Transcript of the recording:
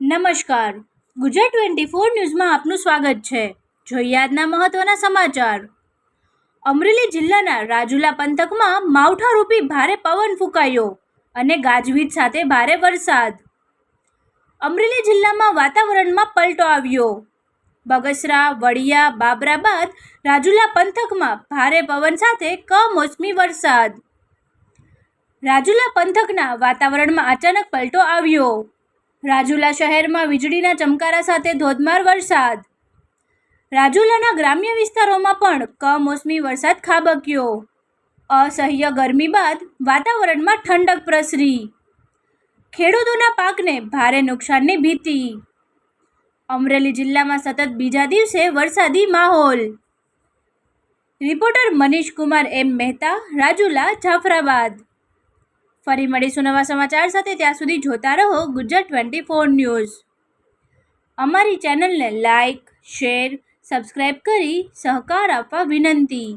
નમસ્કાર, ગુજરાત 24 ન્યૂઝમાં આપનું સ્વાગત છે। જોઈએ આજના મહત્વના સમાચાર। અમરેલી જિલ્લાના રાજુલા પંથકમાં માવઠારૂપી ભારે પવન ફૂંકાયો અને ગાજવીજ સાથે ભારે વરસાદ। અમરેલી જિલ્લામાં વાતાવરણમાં પલટો આવ્યો। બગસરા, વડિયા, બાબરા બાદ રાજુલા પંથકમાં ભારે પવન સાથે કમોસમી વરસાદ। રાજુલા પંથકના વાતાવરણમાં અચાનક પલટો આવ્યો। રાજુલા શહેરમાં વીજળીના ચમકારા સાથે ધોધમાર વરસાદ। રાજુલાના ગ્રામ્ય વિસ્તારોમાં પણ કમોસમી વરસાદ ખાબક્યો। અસહ્ય ગરમી બાદ વાતાવરણમાં ઠંડક પ્રસરી। ખેડૂતોના પાકને ભારે નુકસાનની ભીતિ। અમરેલી જિલ્લામાં સતત બીજા દિવસે વરસાદી માહોલ। રિપોર્ટર મનીષ કુમાર એમ મહેતા, રાજુલા, જાફરાબાદ। ફરી મળીશું નવા સમાચાર સાથે, ત્યાં સુધી જોતા રહો ગુજરાત 24 ન્યૂઝ। અમારી ચેનલને લાઇક, શેર, સબસ્ક્રાઇબ કરી સહકાર આપવા વિનંતી।